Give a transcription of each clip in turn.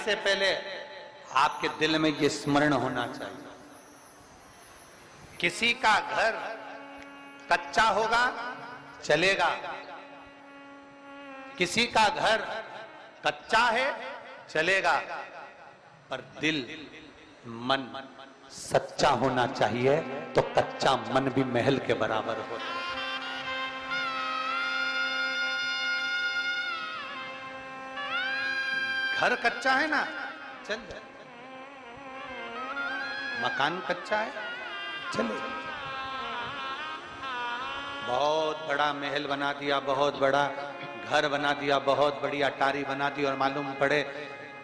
से पहले आपके दिल में ये स्मरण होना चाहिए, किसी का घर कच्चा होगा चलेगा, किसी का घर कच्चा है चलेगा, पर दिल मन सच्चा होना चाहिए, तो कच्चा मन भी महल के बराबर हो। घर कच्चा है ना चल जाए, मकान कच्चा है चले, बहुत बड़ा महल बना दिया, बहुत बड़ा घर बना दिया, बहुत बड़ी अटारी बना दी, और मालूम पड़े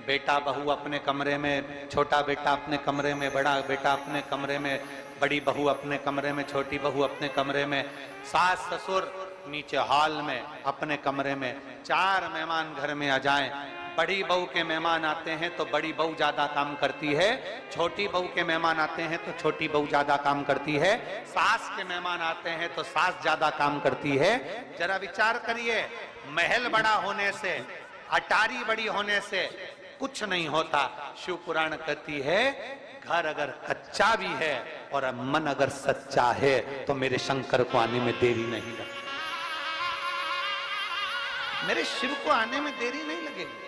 बेटा बहू अपने कमरे में, छोटा बेटा अपने कमरे में, बड़ा बेटा अपने कमरे में, बड़ी बहू अपने कमरे में, छोटी बहू अपने कमरे में, सास ससुर नीचे हॉल में अपने कमरे में, 4 मेहमान घर में आ जाएं। बड़ी बहू के मेहमान आते हैं तो बड़ी बहू ज्यादा काम करती है, छोटी बहू के मेहमान आते हैं तो छोटी बहू ज्यादा काम करती है, सास के मेहमान आते हैं तो सास ज्यादा काम करती है। जरा विचार करिए, महल बड़ा होने से, अटारी बड़ी होने से कुछ नहीं होता। शिव पुराण कहती है, घर अगर कच्चा भी है और मन अगर सच्चा है तो मेरे शंकर को आने में देरी नहीं लगेगी, मेरे शिव को आने में देरी नहीं लगेगी,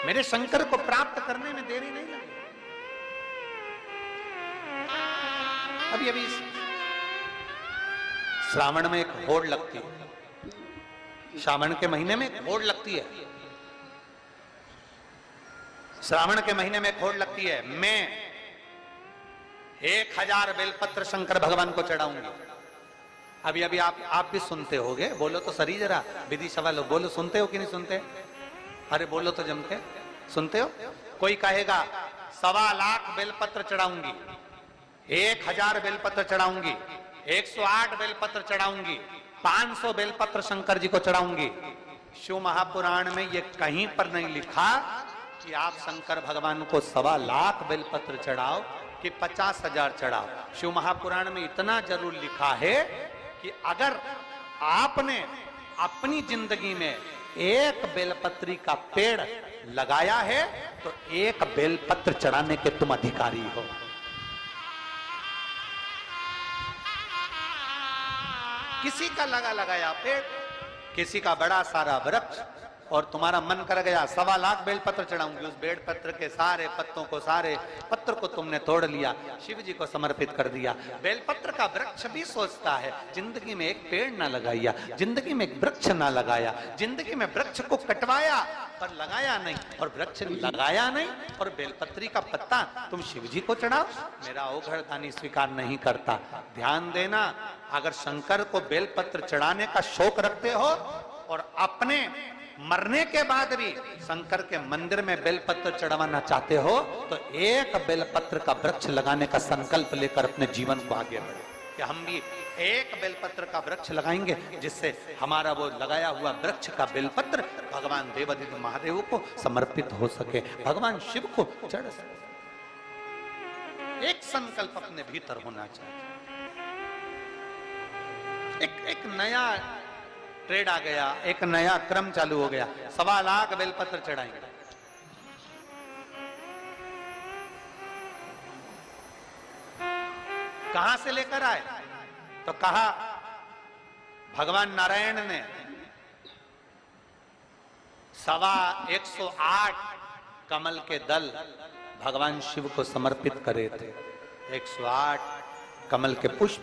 मेरे शंकर को प्राप्त करने में देरी नहीं लगेगी। अभी अभी श्रावण में एक होड़ लगती है, श्रावण के महीने में एक होड़ लगती है, श्रावण के महीने में एक होड़ लगती है। मैं 1000 बेलपत्र शंकर भगवान को चढ़ाऊंगी। अभी अभी आप भी सुनते होगे, बोलो तो सही जरा, विधि सवाल हो, बोलो सुनते हो कि नहीं सुनते? अरे बोलो तो जम के, सुनते हो? कोई कहेगा 1.25 लाख बेलपत्र चढ़ाऊंगी, 1000 बेलपत्र चढ़ाऊंगी, 108 बेलपत्र चढ़ाऊंगी, 500 बेलपत्र शंकर जी को चढ़ाऊंगी। शिव महापुराण में ये कहीं पर नहीं लिखा कि आप शंकर भगवान को 1.25 लाख बेलपत्र चढ़ाओ कि 50,000 चढ़ाओ। शिव महापुराण में इतना जरूर लिखा है कि अगर आपने अपनी जिंदगी में एक बेलपत्री का पेड़ लगाया है तो एक बेलपत्र चढ़ाने के तुम अधिकारी हो। किसी का लगाया पेड़, किसी का बड़ा सारा वृक्ष, और तुम्हारा मन कर गया 1.25 लाख बेलपत्र चढ़ाऊंगी, उस बेलपत्र के सारे पत्तों को, सारे पत्र को तुमने तोड़ लिया, शिव जी को समर्पित कर दिया। बेलपत्र का वृक्ष भी सोचता है, जिंदगी में एक पेड़ ना लगाया, जिंदगी में एक वृक्ष ना लगाया, जिंदगी में वृक्ष को कटवाया पर लगाया नहीं, और वृक्ष लगाया नहीं और बेलपत्री का पत्ता तुम शिव जी को चढ़ाओ, मेरा ओघड़दानी स्वीकार नहीं करता। ध्यान देना, अगर शंकर को बेलपत्र चढ़ाने का शौक रखते हो और अपने मरने के बाद भी शंकर के मंदिर में बेलपत्र चढ़वाना चाहते हो तो एक बेलपत्र का वृक्ष लगाने का संकल्प लेकर अपने जीवन को आगे बढ़े कि हम भी एक बेलपत्र का वृक्ष लगाएंगे, जिससे हमारा वो लगाया हुआ वृक्ष का बेलपत्र भगवान देवादिदेव महादेव को समर्पित हो सके, भगवान शिव को चढ़ सके। एक संकल्प अपने भीतर होना चाहिए। एक नया ट्रेड आ गया, एक नया क्रम चालू हो गया, 1.25 लाख बेलपत्र चढ़ाएंगे। कहां से लेकर आए? तो कहा भगवान नारायण ने 108 कमल के दल भगवान शिव को समर्पित करे थे। 108 कमल के पुष्प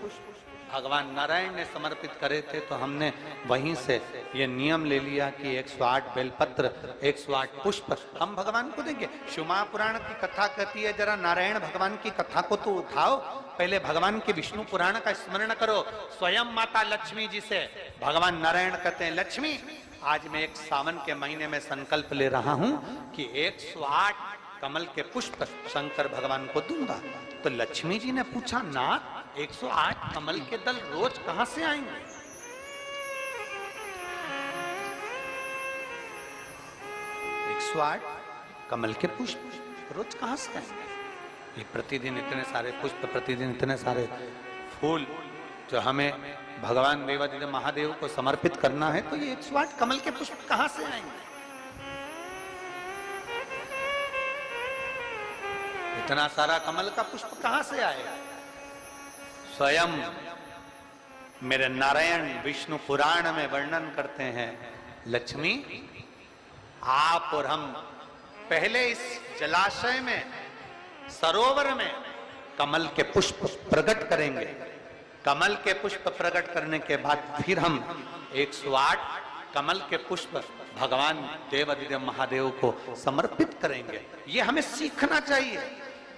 भगवान नारायण ने समर्पित करे थे, तो हमने वहीं से ये नियम ले लिया कि 108 बेलपत्र, 108 पुष्प हम भगवान को देंगे। शिव महापुराण की कथा कहती है, जरा नारायण भगवान की कथा को तो उठाओ, पहले भगवान के विष्णु पुराण का स्मरण करो। स्वयं माता लक्ष्मी जी से भगवान नारायण कहते हैं, लक्ष्मी आज मैं एक सावन के महीने में संकल्प ले रहा हूं कि 108 कमल के पुष्प शंकर भगवान को दूंगा। तो लक्ष्मी जी ने पूछा, नाथ 108 कमल के दल रोज कहां से आएंगे? कमल के पुष्प रोज कहां से आएंगे? ये प्रतिदिन इतने सारे पुष्प, प्रतिदिन इतने सारे फूल जो हमें भगवान देवादिदेव महादेव को समर्पित करना है, तो ये 108 कमल के पुष्प कहां से आएंगे? इतना सारा कमल का पुष्प कहां से आएगा? स्वयं मेरे नारायण विष्णु पुराण में वर्णन करते हैं, लक्ष्मी आप और हम पहले इस जलाशय में, सरोवर में कमल के पुष्प प्रकट करेंगे। कमल के पुष्प प्रकट करने के बाद फिर हम 108 कमल के पुष्प भगवान देवादिदेव महादेव को समर्पित करेंगे। ये हमें सीखना चाहिए।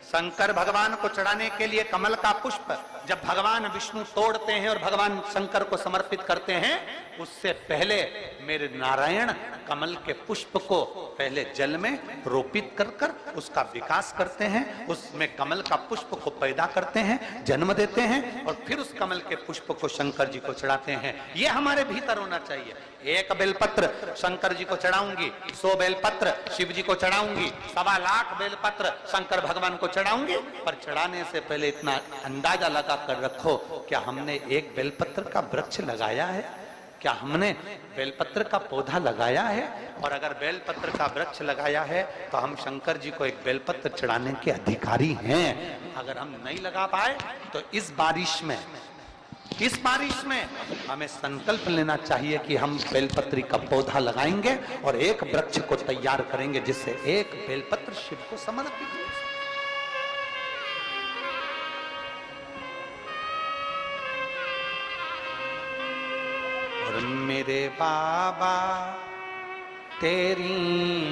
शंकर भगवान को चढ़ाने के लिए कमल का पुष्प जब भगवान विष्णु तोड़ते हैं और भगवान शंकर को समर्पित करते हैं, उससे पहले मेरे नारायण कमल के पुष्प को पहले जल में रोपित कर कर उसका विकास करते हैं, उसमें कमल का पुष्प को पैदा करते हैं, जन्म देते हैं और फिर उस कमल के पुष्प को शंकर जी को चढ़ाते हैं। ये हमारे भीतर होना चाहिए। एक बेलपत्र शंकर जी को चढ़ाऊंगी, 100 बेलपत्र शिव जी को चढ़ाऊंगी, 1.25 लाख बेलपत्र शंकर भगवान को चढ़ाऊंगी, पर चढ़ाने से पहले इतना अंदाजा लगा कर रखो, क्या हमने एक बेलपत्र का वृक्ष लगाया है? क्या हमने बेलपत्र का पौधा लगाया है? और अगर बेलपत्र का वृक्ष लगाया है तो हम शंकर जी को एक बेलपत्र चढ़ाने के अधिकारी हैं। अगर हम नहीं लगा पाए तो इस बारिश में हमें संकल्प लेना चाहिए कि हम बेलपत्री का पौधा लगाएंगे और एक वृक्ष को तैयार करेंगे जिससे एक बेलपत्र शिव को समर्पित हो। और मेरे बाबा तेरी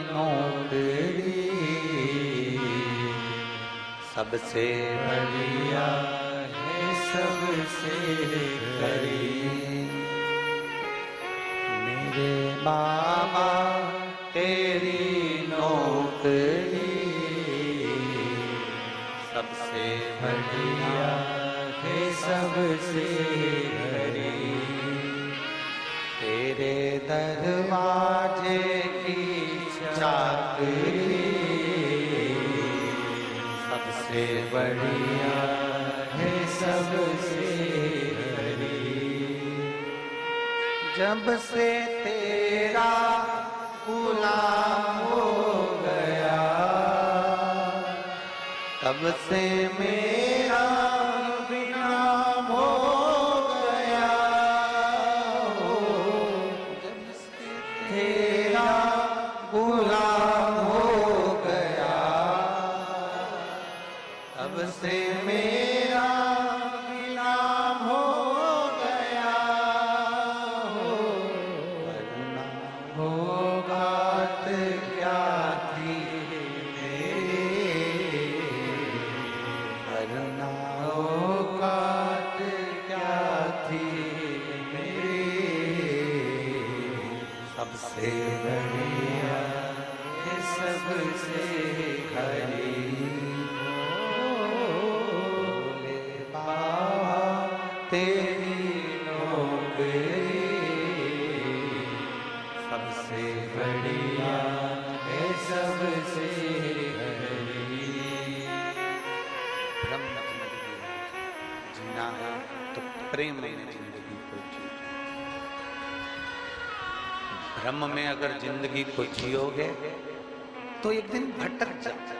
नौकरी सबसे बढ़िया है, सबसे करी। मेरे बाबा तेरी नौकरी सबसे बढ़िया है, सबसे करी। तेरे दरवाजे की चाकरी सबसे बढ़िया है, सबसे करी। जब से तेरा गुलाम हो गया तब से मेरा विनाम हो गया। जब से तेरा गुलाम हो गया तब से मेरा विनाम हो गया। वरना भोगात क्या थी मेरे, वरना भोगात क्या थी मेरे। सबसे बढ़िया है, सबसे हरी। तेरी नौकरी सबसे बढ़िया है, सबसे हरी। ब्रह्म जीना है तो प्रेम में जिंदगी को जियो। ब्रह्म में अगर जिंदगी को जियोगे तो एक दिन भटक जाओगे।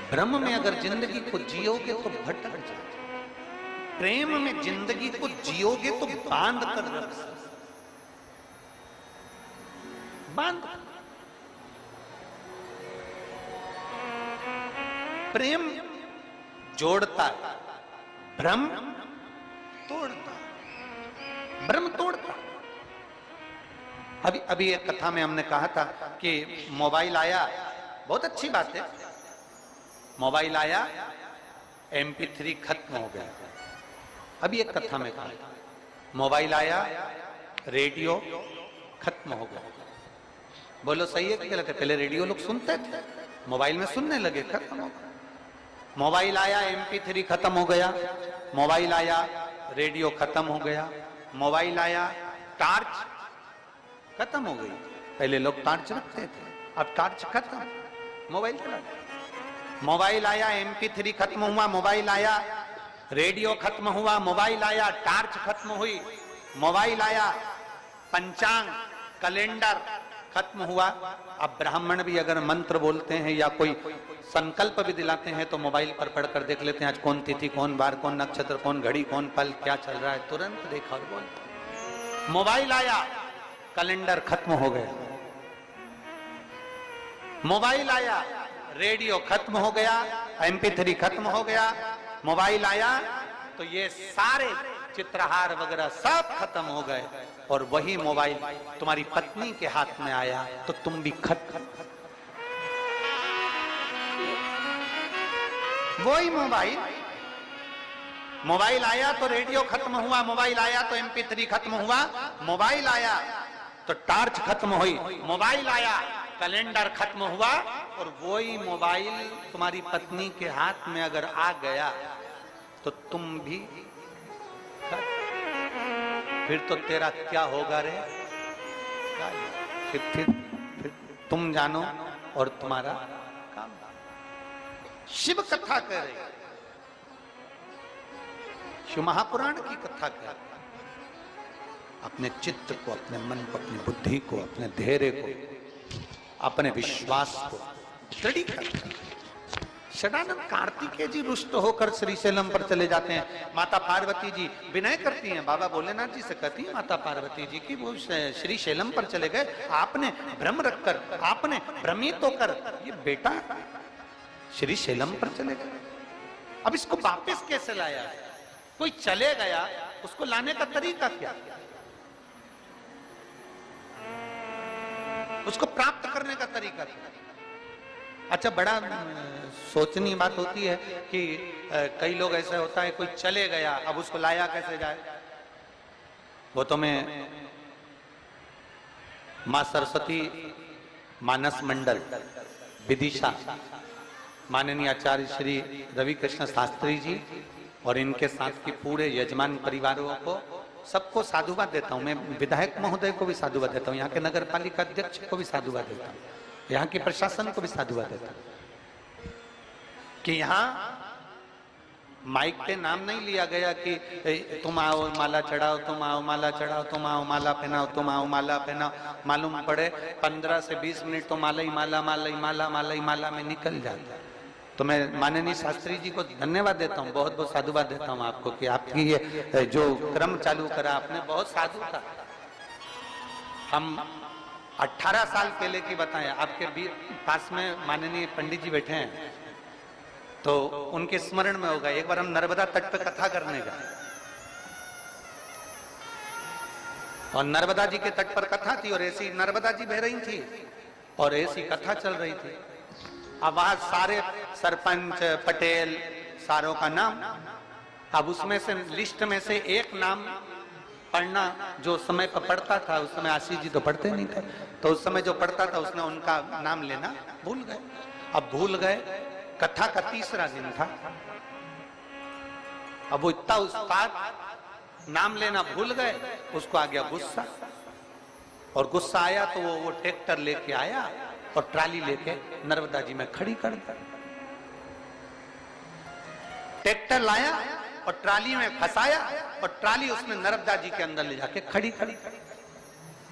ब्रह्म में अगर जिंदगी को जियोगे तो भटक जाओगे। प्रेम में जिंदगी को जियोगे तो बांध कर रख सकते, बांध। प्रेम जोड़ता है, भ्रम तोड़ता, भ्रम तोड़ता। अभी एक कथा में हमने कहा था कि मोबाइल आया, बहुत अच्छी बात है। मोबाइल आया, MP3 खत्म हो गया। अभी एक कथा में कहा, मोबाइल आया, रेडियो खत्म हो गया। बोलो सही है कि गलत है? पहले रेडियो लोग सुनते थे, मोबाइल में सुनने लगे, खत्म हो गया। मोबाइल आया, MP3 खत्म हो गया। मोबाइल आया, रेडियो खत्म हो गया। मोबाइल आया, टार्च खत्म हो गई। पहले लोग टार्च रखते थे, अब टार्च खत्म, मोबाइल चला। मोबाइल आया, MP3 खत्म हुआ, मोबाइल आया, रेडियो खत्म हुआ, मोबाइल आया, टार्च खत्म हुई, मोबाइल आया, पंचांग कैलेंडर खत्म हुआ। अब ब्राह्मण भी अगर मंत्र बोलते हैं या कोई संकल्प भी दिलाते हैं तो मोबाइल पर पढ़कर देख लेते हैं आज कौन तिथि, कौन बार, कौन नक्षत्र, कौन घड़ी, कौन पल, क्या चल रहा है, तुरंत देखा और बोलते। मोबाइल आया, कैलेंडर खत्म हो गया। मोबाइल आया, रेडियो खत्म हो गया, MP3 खत्म हो गया। मोबाइल आया तो ये सारे चित्रहार वगैरह सब खत्म हो गए और वही मोबाइल तुम्हारी पत्नी के हाथ में आया तो तुम भी खत्म। वही मोबाइल आया तो रेडियो खत्म हुआ, मोबाइल आया तो MP3 खत्म हुआ, मोबाइल आया तो टॉर्च खत्म हुई, मोबाइल आया कैलेंडर खत्म हुआ और वही मोबाइल तुम्हारी पत्नी के हाथ में अगर आ गया तो तुम भी फिर तो तेरा क्या होगा रे? फिर तुम जानो और तुम्हारा काम। शिव कथा कह रही, शिव महापुराण की कथा कह रही। अपने चित्त को, अपने मन को, अपनी बुद्धि को, अपने धैर्य को, अपने विश्वास को दृढ़ कर। षडानंद कार्तिकेय जी रुष्ट होकर श्रीशैलम पर चले जाते हैं। माता पार्वती जी विनय करती हैं, बाबा भोलेनाथ जी से कहती है माता पार्वती जी की वो श्रीशैलम पर चले गए, आपने भ्रम रखकर, आपने भ्रमित होकर ये बेटा श्रीशैलम पर चले गए। अब इसको वापस कैसे लाया? कोई चले गया, उसको लाने का तरीका क्या, उसको प्राप्त करने का तरीका क्या? अच्छा, बड़ा सोचनी बात होती है कि कई लोग ऐसा होता है कोई चले गया, अब उसको लाया कैसे जाए। वो तो मैं मां सरस्वती मानस मंडल विदिशा माननीय आचार्य श्री रवि कृष्ण शास्त्री जी और इनके साथ के पूरे यजमान परिवारों को सबको साधुवाद देता हूं। मैं विधायक महोदय को भी साधुवाद देता हूं, यहाँ के नगर पालिका अध्यक्ष को भी साधुवाद देता हूं, यहाँ के प्रशासन को भी साधुवाद देता हूं कि यहाँ माइक पे नाम नहीं लिया गया कि तुम आओ माला चढ़ाओ, तुम आओ माला चढ़ाओ, तुम आओ माला पहनाओ, तुम आओ माला पहनाओ। मालूम पड़े 15 से 20 मिनट तो माला ही माला, माला ही माला, माला ही माला में निकल जाता है। तो मैं माननीय शास्त्री जी को धन्यवाद देता हूँ, बहुत बहुत साधुवाद देता हूँ आपको कि आपकी ये जो क्रम चालू करा आपने, बहुत साधु था। हम 18 साल पहले की बताएं, आपके पास में माननीय पंडित जी बैठे हैं तो उनके स्मरण में होगा, एक बार हम नर्मदा तट पे कथा करने गए और नर्मदा जी के तट पर कथा थी और ऐसी नर्मदा जी बह रही थी और ऐसी कथा चल रही थी। अब वहां सारे सरपंच पटेल सारों का नाम, अब उसमें से लिस्ट में से एक नाम पढ़ना जो समय पर पढ़ता था, उस समय आशीष जी तो पढ़ते नहीं थे, तो उस समय जो पढ़ता था उसने उनका नाम लेना भूल गए। अब भूल गए, कथा का तीसरा दिन था, अब वो इतना उस्ताद नाम लेना भूल गए, उसको आ गया गुस्सा और गुस्सा आया तो वो ट्रैक्टर लेके आया और ट्राली लेके नर्मदा जी में खड़ी कर दी। ट्रैक्टर लाया और ट्राली में फंसाया और ट्राली उसने नर्मदा जी के अंदर ले जाके खड़ी करी।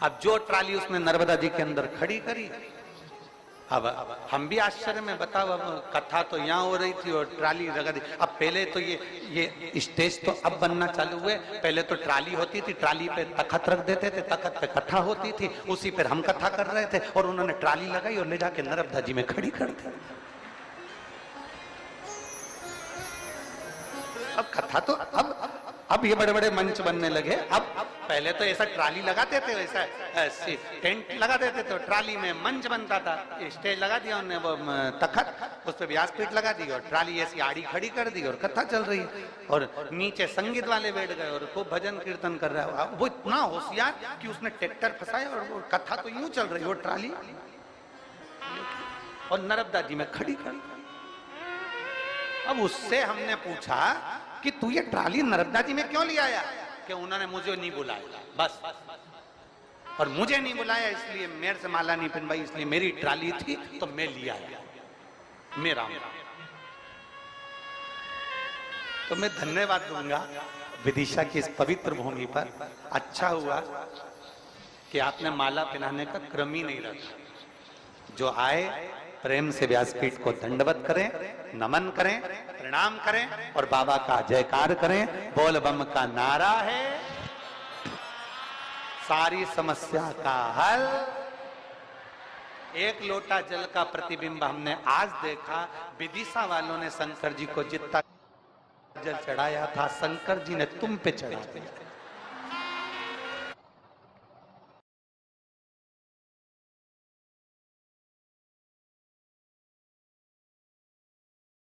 अब जो ट्राली उसने नर्मदा जी के अंदर खड़ी करी, अब हम भी आश्चर्य में, बताओ अब कथा तो यहाँ हो रही थी और ट्राली लगा दी। अब पहले तो ये स्टेज तो अब बनना चालू हुए, पहले तो ट्राली होती थी, ट्राली पे तखत रख देते थे, तखत पे कथा होती थी, उसी पर हम कथा कर रहे थे और उन्होंने ट्राली लगाई और ले जाके नर्मदा जी में खड़ी कर दी। अब कथा तो अब ये बड़े बड़े मंच बनने लगे। अब पहले तो ऐसा ट्राली लगाते थे, वैसा टेंट लगा देते थे, ट्राली में मंच बनता था, स्टेज लगा दिया उन्होंने, वो तखत, उस पर व्यासपीठ लगा दी और ट्राली ऐसी आड़ी खड़ी कर दी और कथा चल रही है और नीचे संगीत वाले बैठ गए और खूब भजन कीर्तन कर रहा है। वो इतना होशियार कि उसने ट्रैक्टर फंसाया और वो कथा तो यूं चल रही, वो ट्राली और नर्मदा जी में खड़ी कर। अब उससे हमने पूछा कि तू ये ट्राली नर्मदा जी में क्यों ले आया? कि उन्होंने मुझे नहीं बुलाया बस, और मुझे नहीं बुलाया इसलिए मेरे से माला नहीं पहनवाई, इसलिए मेरी ट्राली थी तो मैं ले आया, मेरा। तो मैं धन्यवाद दूंगा विदिशा की इस पवित्र भूमि पर। अच्छा हुआ कि आपने माला पहनाने का क्रम ही नहीं रखा। जो आए प्रेम से व्यासपीठ को दंडवत करें, नमन करें, प्रणाम करें और बाबा का जयकार करें। बोल बम का नारा है सारी समस्या का हल। एक लोटा जल का प्रतिबिंब हमने आज देखा। विदिशा वालों ने शंकर जी को जितना जल चढ़ाया था, शंकर जी ने तुम पे चढ़ा दिया।